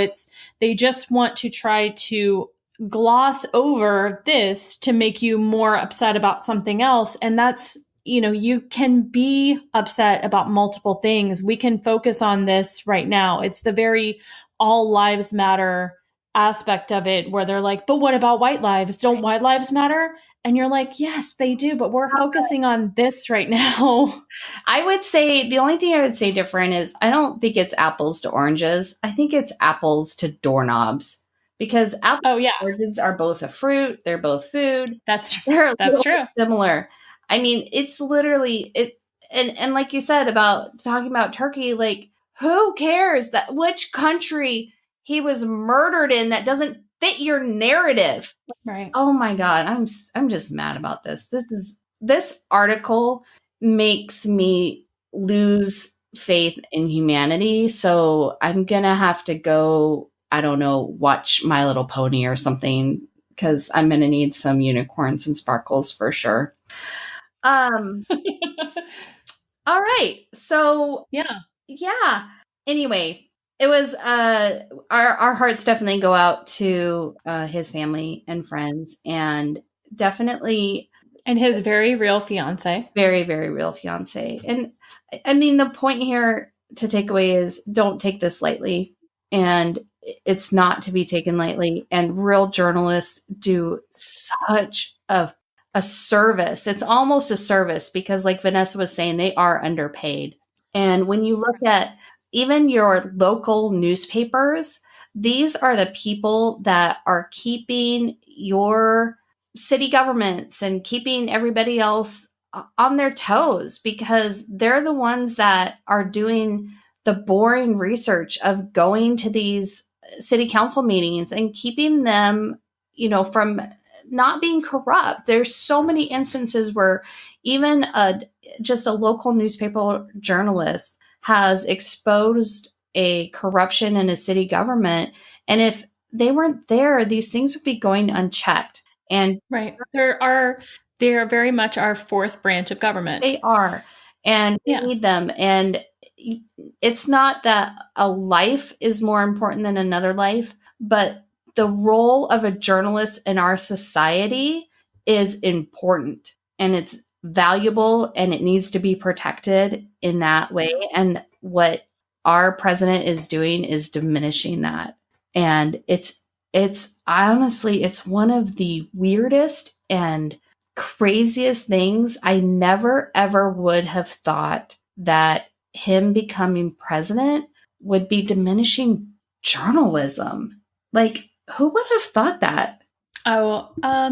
[SPEAKER 2] they just want to try to gloss over this to make you more upset about something else. And that's, you can be upset about multiple things. We can focus on this right now. It's the very all lives matter aspect of it where they're like, but what about white lives? Don't white lives matter? And you're like, yes, they do, but we're focusing on this right now.
[SPEAKER 1] I would say the only thing I would say different is I don't think it's apples to oranges. I think it's apples to doorknobs, because apples and oranges are both a fruit. They're both food.
[SPEAKER 2] That's true.
[SPEAKER 1] Similar. I mean, it's literally it. And like you said about talking about Turkey, like, who cares that which country he was murdered in that doesn't fit your narrative?
[SPEAKER 2] Right.
[SPEAKER 1] Oh my God. I'm just mad about this. This article makes me lose faith in humanity. So I'm going to have to go, I don't know, watch My Little Pony or something, because I'm going to need some unicorns and sparkles for sure. All right. So anyway, it was our hearts definitely go out to his family and friends, and definitely
[SPEAKER 2] his very real fiance.
[SPEAKER 1] Very, very real fiance. And I mean, the point here to take away is don't take this lightly, and it's not to be taken lightly. And real journalists do such a a service. It's almost a service because, like Vanessa was saying, they are underpaid. And when you look at even your local newspapers, these are the people that are keeping your city governments and keeping everybody else on their toes, because they're the ones that are doing the boring research of going to these city council meetings and keeping them, from not being corrupt. There's so many instances where even just a local newspaper journalist has exposed a corruption in a city government. And if they weren't there, these things would be going unchecked. And
[SPEAKER 2] right. They are very much our fourth branch of government.
[SPEAKER 1] they are. And we need them. And it's not that a life is more important than another life, but the role of a journalist in our society is important, and it's valuable, and it needs to be protected in that way. And what our president is doing is diminishing that. And it's honestly, it's one of the weirdest and craziest things. I never, ever would have thought that him becoming president would be diminishing journalism. Like, who would have thought that?
[SPEAKER 2] Oh, I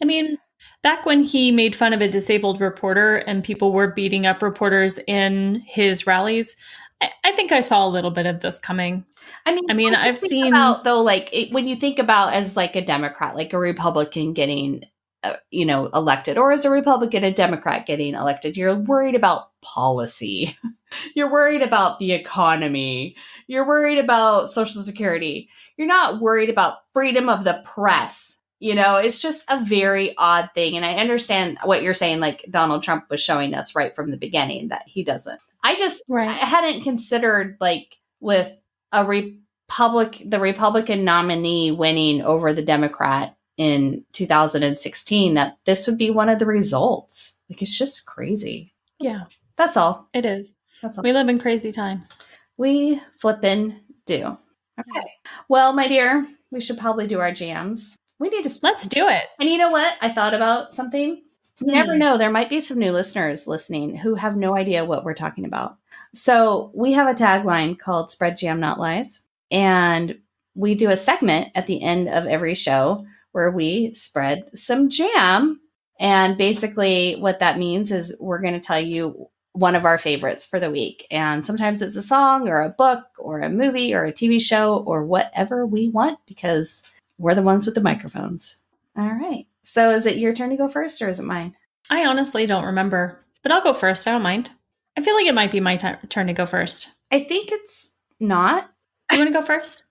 [SPEAKER 2] mean, back when he made fun of a disabled reporter and people were beating up reporters in his rallies, I think I saw a little bit of this coming. I mean, I've seen
[SPEAKER 1] about, though, like when you think about as like a Democrat, like a Republican getting elected, or as a Republican, a Democrat getting elected, you're worried about policy. You're worried about the economy. You're worried about Social Security. You're not worried about freedom of the press. It's just a very odd thing. And I understand what you're saying, like Donald Trump was showing us right from the beginning that he doesn't. I hadn't considered, like, with the Republican nominee winning over the Democrat in 2016, that this would be one of the results. Like, it's just crazy.
[SPEAKER 2] Yeah.
[SPEAKER 1] That's all.
[SPEAKER 2] It is.
[SPEAKER 1] That's all.
[SPEAKER 2] We live in crazy times.
[SPEAKER 1] We flippin' do. Okay. Well, my dear, we should probably do our jams. We need to.
[SPEAKER 2] Let's do it.
[SPEAKER 1] And you know what? I thought about something. You never know. There might be some new listeners listening who have no idea what we're talking about. So we have a tagline called Spread Jam, Not Lies. And we do a segment at the end of every show where we spread some jam. And basically what that means is we're going to tell you one of our favorites for the week. And sometimes it's a song or a book or a movie or a TV show or whatever we want, because we're the ones with the microphones. All right. So is it your turn to go first, or is it mine?
[SPEAKER 2] I honestly don't remember, but I'll go first. I don't mind. I feel like it might be my turn to go first.
[SPEAKER 1] I think it's not.
[SPEAKER 2] You want to go first?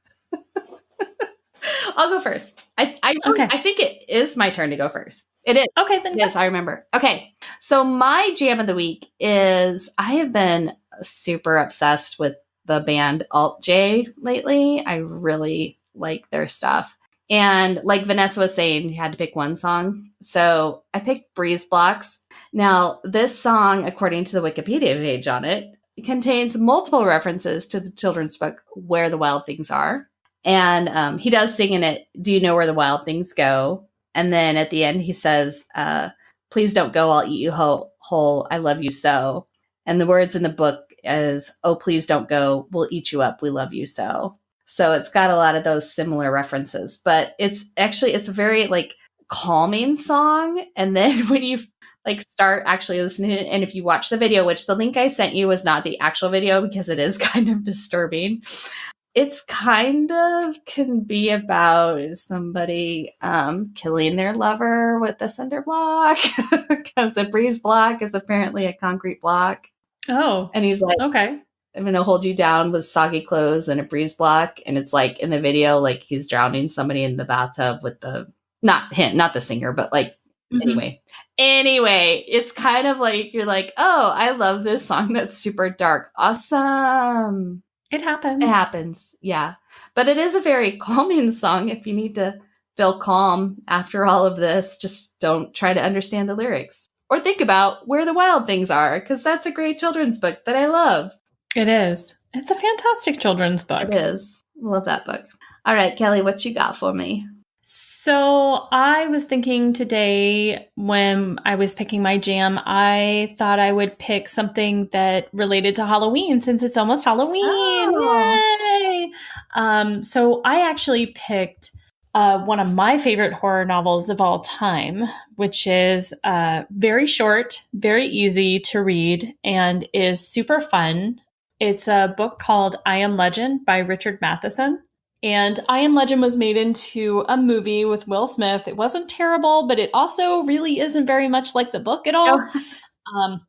[SPEAKER 1] I'll go first.
[SPEAKER 2] Okay.
[SPEAKER 1] I think it is my turn to go first. It is.
[SPEAKER 2] Okay, then.
[SPEAKER 1] Yes, I remember. Okay. So my jam of the week is, I have been super obsessed with the band Alt J lately. I really like their stuff. And like Vanessa was saying, you had to pick one song. So I picked Breeze Blocks. Now, this song, according to the Wikipedia page on it, contains multiple references to the children's book, Where the Wild Things Are. And he does sing in it, Do you know where the wild things go? And then at the end, he says, please don't go, I'll eat you whole. I love you so. And the words in the book is, oh, please don't go. We'll eat you up. We love you so. So it's got a lot of those similar references, but it's a very like calming song. And then when you like start actually listening to it, and if you watch the video, which the link I sent you was not the actual video because it is kind of disturbing. It's kind of can be about somebody killing their lover with a cinder block, because a breeze block is apparently a concrete block.
[SPEAKER 2] Oh.
[SPEAKER 1] And he's like, okay, I'm going to hold you down with soggy clothes and a breeze block. And it's like in the video, like he's drowning somebody in the bathtub with not him, not the singer, but like, Anyway, it's kind of like, you're like, oh, I love this song. That's super dark. Awesome.
[SPEAKER 2] It happens.
[SPEAKER 1] It happens. Yeah. But it is a very calming song. If you need to feel calm after all of this, just don't try to understand the lyrics or think about where the wild things are, because that's a great children's book that I love.
[SPEAKER 2] It is. It's a fantastic children's book.
[SPEAKER 1] It is. Love that book. All right, Kelly, what you got for me?
[SPEAKER 2] So I was thinking today when I was picking my jam, I thought I would pick something that related to Halloween since it's almost Halloween.
[SPEAKER 1] Oh.
[SPEAKER 2] Yay! So I actually picked one of my favorite horror novels of all time, which is very short, very easy to read, and is super fun. It's a book called I Am Legend by Richard Matheson. And I Am Legend was made into a movie with Will Smith. It wasn't terrible, but it also really isn't very much like the book at all.
[SPEAKER 1] Oh.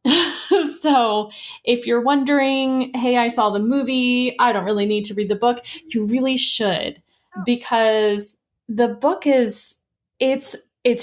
[SPEAKER 2] So if you're wondering, hey, I saw the movie, I don't really need to read the book, you really should, because the book is it's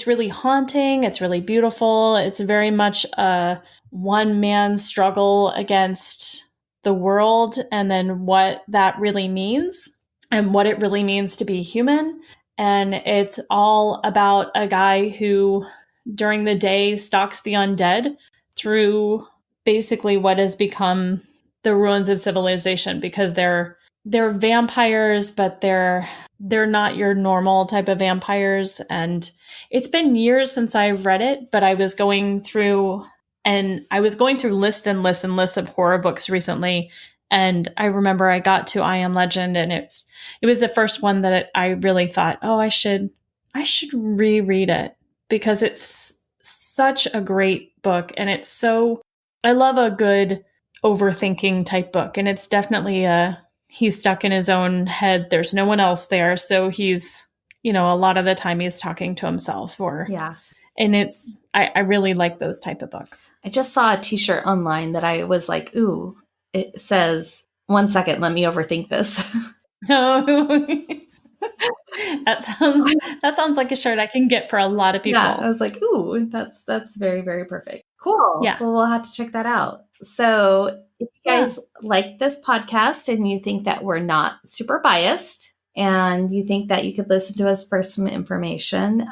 [SPEAKER 2] really haunting, it's really beautiful, it's very much a one man struggle against the world and then what that really means and what it really means to be human. And it's all about a guy who during the day stalks the undead through basically what has become the ruins of civilization, because they're vampires, but they're not your normal type of vampires. And it's been years since I've read it, but I was going through lists and lists and lists of horror books recently, and I remember I got to I Am Legend, and it was the first one that I really thought, oh, I should reread it, because it's such a great book, and I love a good overthinking type book, and it's definitely he's stuck in his own head. There's no one else there, so he's, a lot of the time he's talking to himself,
[SPEAKER 1] Yeah.
[SPEAKER 2] and I really like those type of books.
[SPEAKER 1] I just saw a t-shirt online that I was like, ooh, it says, 1 second, let me overthink this.
[SPEAKER 2] That sounds like a shirt I can get for a lot of people.
[SPEAKER 1] Yeah, I was like, ooh, that's very, very perfect. Cool.
[SPEAKER 2] Yeah.
[SPEAKER 1] Well, we'll have to check that out. So if you guys like this podcast and you think that we're not super biased and you think that you could listen to us for some information,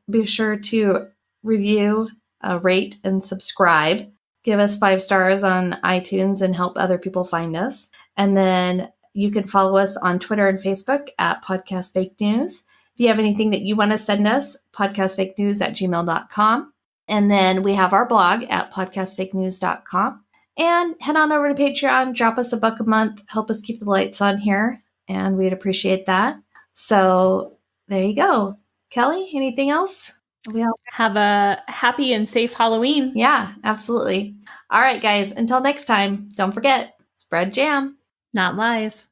[SPEAKER 1] be sure to review, rate, and subscribe. Give us 5 stars on iTunes and help other people find us. And then you can follow us on Twitter and Facebook at Podcast Fake News. If you have anything that you want to send us, podcastfakenews@gmail.com. And then we have our blog at podcastfakenews.com. And head on over to Patreon, drop us $1 a month, help us keep the lights on here, and we'd appreciate that. So there you go. Kelly, anything else?
[SPEAKER 2] We all have a happy and safe Halloween.
[SPEAKER 1] Yeah, absolutely. All right, guys, until next time, don't forget, spread jam.
[SPEAKER 2] Not lies.